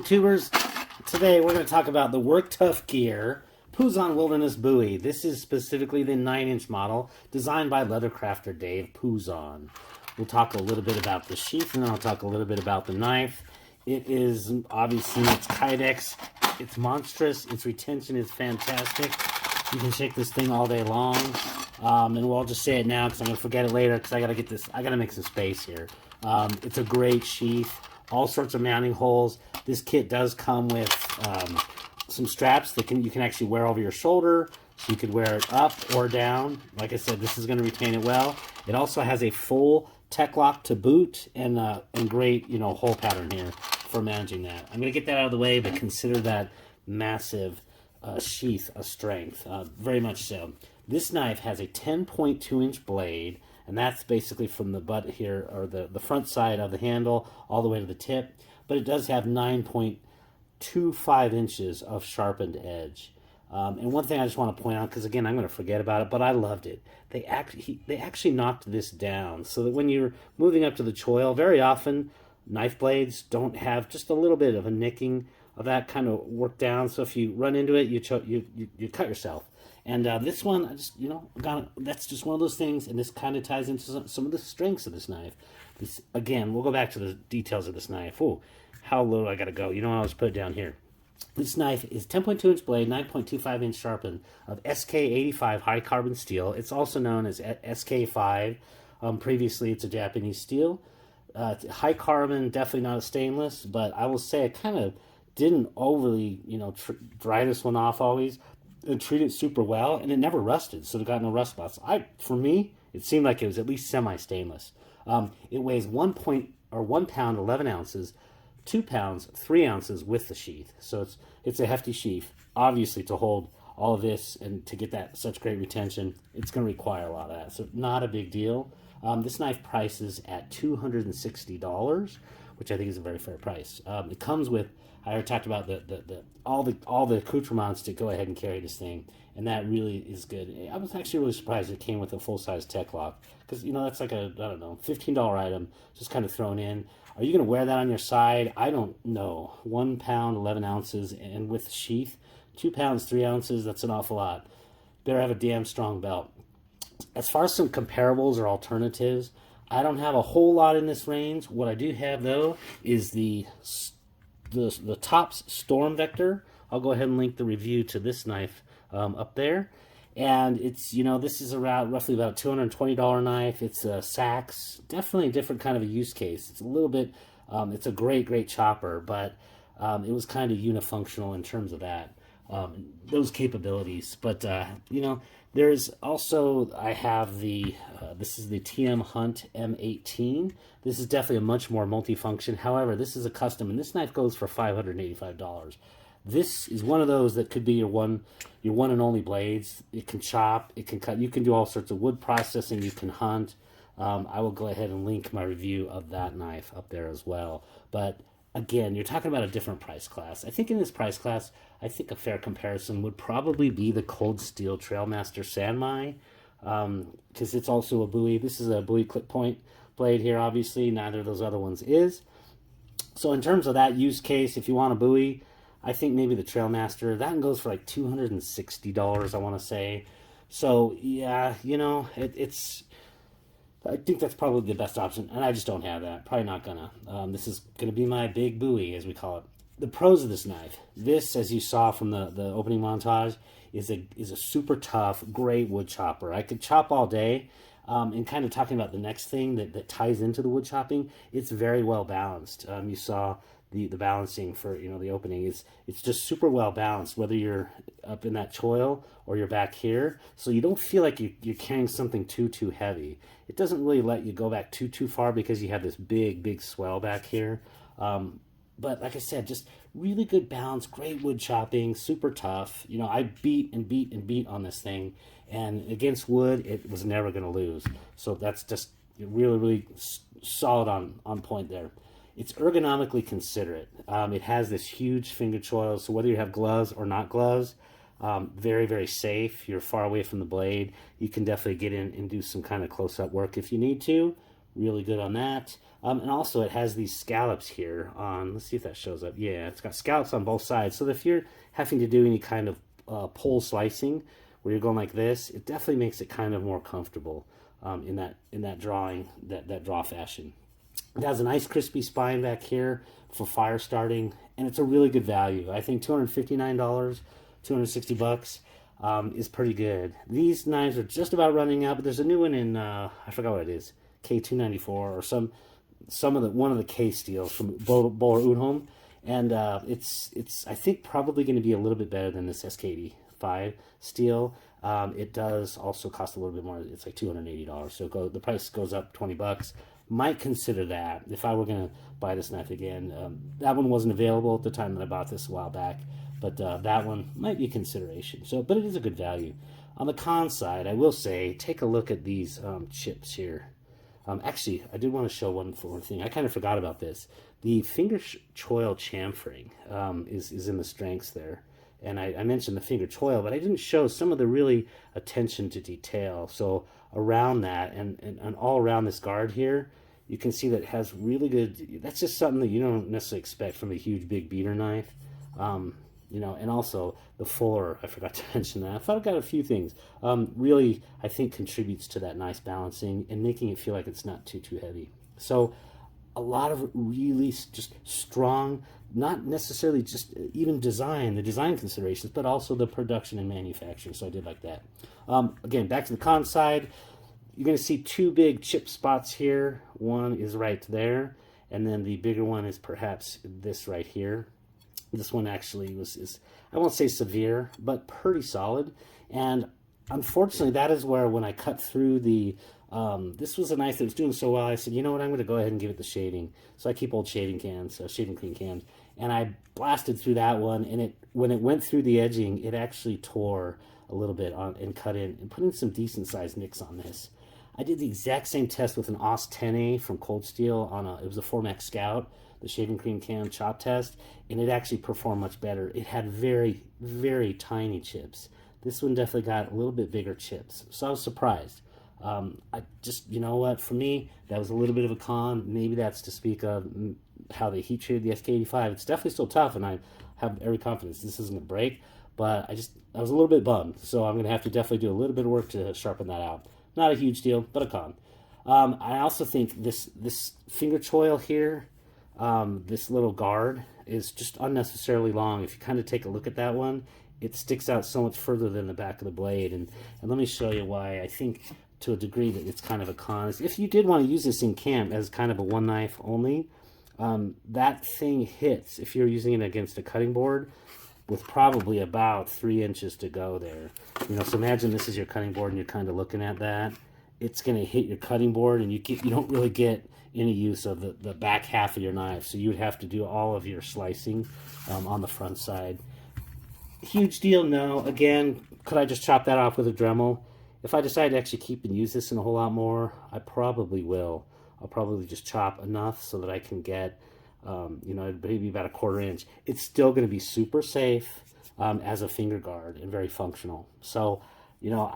YouTubers? Today we're going to talk about the Work Tuff Gear Puzon Wilderness Bowie. This is specifically the 9-inch model designed by leather crafter Dave Puzon. We'll talk a little bit about the sheath and then I'll talk a little bit about the knife. It is obviously, it's Kydex, it's monstrous, its retention is fantastic. You can shake this thing all day long. And we'll just say it now because I'm going to forget it later because I got to make some space here. It's a great sheath. All sorts of mounting holes. This kit does come with some straps that you can actually wear over your shoulder, so you could wear it up or down. Like I said, this is going to retain it well. It also has a full tech lock to boot and great hole pattern here for managing that. I'm going to get that out of the way, but consider that massive sheath a strength, very much so. This knife has a 10.2-inch blade. And that's basically from the butt here, or the front side of the handle, all the way to the tip. But it does have 9.25 inches of sharpened edge. And one thing I just want to point out, because again, I'm going to forget about it, but I loved it. They actually knocked this down so that when you're moving up to the choil, very often knife blades don't have just a little bit of a nicking of that kind of work down. So if you run into it, you cut yourself. And this one, that's just one of those things, and this kind of ties into some of the strengths of this knife. Again, we'll go back to the details of this knife. Oh, how low I got to go. I'll just put it down here. This knife is 10.2-inch blade, 9.25-inch sharpen of SK85 high carbon steel. It's also known as SK5. Previously, it's a Japanese steel. High carbon, definitely not a stainless, but I will say I kind of didn't overly, dry this one off always. And treat it super well, and it never rusted, so it got no rust spots. For me, it seemed like it was at least semi-stainless. It weighs 1 pound 11 ounces, 2 pounds 3 ounces with the sheath. So it's a hefty sheath. Obviously, to hold all of this and to get that such great retention, it's going to require a lot of that. So not a big deal. This knife prices at $260, which I think is a very fair price. It comes with, I already talked about all the accoutrements to go ahead and carry this thing, and that really is good. I was actually really surprised it came with a full-size tech lock, because that's like a, I don't know, $15 item just kind of thrown in. Are you going to wear that on your side? I don't know. 1 pound 11 ounces, and with the sheath, 2 pounds 3 ounces. That's an awful lot. Better have a damn strong belt. As far as some comparables or alternatives, I don't have a whole lot in this range. What I do have though is the Tops Storm Vector. I'll go ahead and link the review to this knife up there. And it's, this is roughly about a $220 knife. It's a Saks, definitely a different kind of a use case. It's a little bit, it's a great chopper, but it was kind of unifunctional in terms of that, those capabilities. But, there's also, I have this is the TM Hunt M18. This is definitely a much more multifunction. However, this is a custom, and this knife goes for $585. This is one of those that could be your one and only blades. It can chop, it can cut, you can do all sorts of wood processing, you can hunt. I will go ahead and link my review of that knife up there as well. But again, you're talking about a different price class. I think in this price class, I think a fair comparison would probably be the Cold Steel Trailmaster Sanmai, because it's also a Bowie. This is a Bowie clip point blade here, obviously. Neither of those other ones is. So in terms of that use case, if you want a Bowie, I think maybe the Trailmaster, that one goes for like $260, I want to say. So yeah, it's... I think that's probably the best option, and I just don't have that. Probably not gonna. This is gonna be my big Bowie, as we call it. The pros of this knife. This, as you saw from the opening montage, is a super tough, great wood chopper. I could chop all day. And kind of talking about the next thing that ties into the wood chopping, it's very well balanced. You saw the balancing for the opening. It's just super well balanced, whether you're up in that choil or you're back here, so you don't feel like you're carrying something too heavy. It doesn't really let you go back too far because you have this big swell back here. But like I said, just really good balance, great wood chopping, super tough. I beat on this thing, and against wood, it was never going to lose. So that's just really solid on point there. It's ergonomically considerate. It has this huge finger choil, so whether you have gloves or not gloves, very safe. You're far away from the blade. You can definitely get in and do some kind of close-up work if you need to. Really good on that. And also it has these scallops here on, let's see if that shows up. Yeah, it's got scallops on both sides. So if you're having to do any kind of pole slicing where you're going like this, it definitely makes it kind of more comfortable in that draw fashion. It has a nice crispy spine back here for fire starting, and it's a really good value. I think $259, 260 bucks is pretty good. These knives are just about running out, but there's a new one in I forgot what it is, K294 or one of the K steels from Bowler Udholm, and it's I think probably going to be a little bit better than this SK85 steel. It does also cost a little bit more. It's like $280, so the price goes up 20 bucks. Might consider that if I were going to buy this knife again. That one wasn't available at the time that I bought this a while back, but that one might be a consideration. But it is a good value. On the con side, I will say, take a look at these chips here. Actually, I did want to show one thing. I kind of forgot about this. The finger choil chamfering is in the strengths there. And I mentioned the finger choil, but I didn't show some of the really attention to detail. So around that and all around this guard here, you can see that it has really good, that's just something that you don't necessarily expect from a huge big beater knife. You know, and also the fuller, I forgot to mention that. I thought I got a few things. Really, I think contributes to that nice balancing and making it feel like it's not too heavy. So a lot of really just strong, not necessarily just even the design considerations, but also the production and manufacturing. So I did like that. Again, back to the con side, you're going to see two big chip spots here. One is right there, and then the bigger one is perhaps this right here. This one actually is, I won't say severe, but pretty solid. And unfortunately, that is where when I cut through this was a knife that was doing so well, I said, you know what, I'm going to go ahead and give it the shading. So I keep old shaving cans, shaving cream cans, and I blasted through that one, and when it went through the edging, it actually tore a little bit and cut in and put in some decent sized nicks on this. I did the exact same test with an AUS 10A from Cold Steel it was a Formax Scout, the shaving cream can chop test, and it actually performed much better. It had very, very tiny chips. This one definitely got a little bit bigger chips, so I was surprised. I just, you know what, for me, that was a little bit of a con. Maybe that's to speak of how they heat treated the SK85. It's definitely still tough, and I have every confidence this isn't going to break, but I was a little bit bummed, so I'm going to have to definitely do a little bit of work to sharpen that out. Not a huge deal, but a con. I also think this finger choil here, this little guard, is just unnecessarily long. If you kind of take a look at that one, it sticks out so much further than the back of the blade. And let me show you why I think to a degree that it's kind of a con. If you did want to use this in camp as kind of a one knife only, that thing hits, if you're using it against a cutting board, with probably about 3 inches to go there. You know, so imagine this is your cutting board and you're kind of looking at that. It's going to hit your cutting board, and you don't really get any use of the back half of your knife. So you would have to do all of your slicing on the front side. Huge deal? No. Again, could I just chop that off with a Dremel? If I decide to actually keep and use this in a whole lot more, I probably will. I'll probably just chop enough so that I can get, you know, maybe about 1/4 inch. It's still going to be super safe as a finger guard and very functional. So, you know,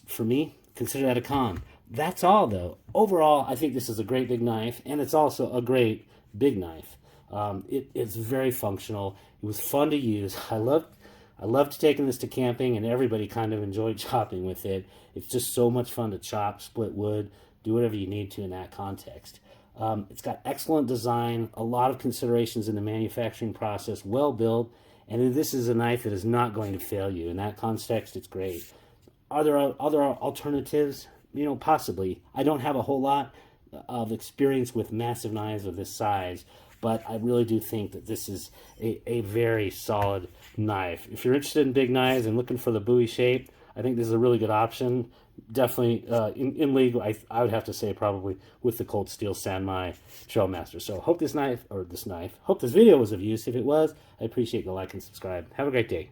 for me, consider that a con. That's all, though. Overall, I think this is a great big knife, and it's also a great big knife. It's very functional. It was fun to use. I loved taking this to camping, and everybody kind of enjoyed chopping with it. It's just so much fun to chop, split wood, do whatever you need to in that context. It's got excellent design, a lot of considerations in the manufacturing process, well built, and this is a knife that is not going to fail you. In that context, it's great. Are there other alternatives? You know, possibly. I don't have a whole lot of experience with massive knives of this size, but I really do think that this is a very solid knife. If you're interested in big knives and looking for the Bowie shape, I think this is a really good option. Definitely in league, I would have to say probably with the Cold Steel Sanmai Trailmaster. So hope this video was of use. If it was, I appreciate the like and subscribe. Have a great day.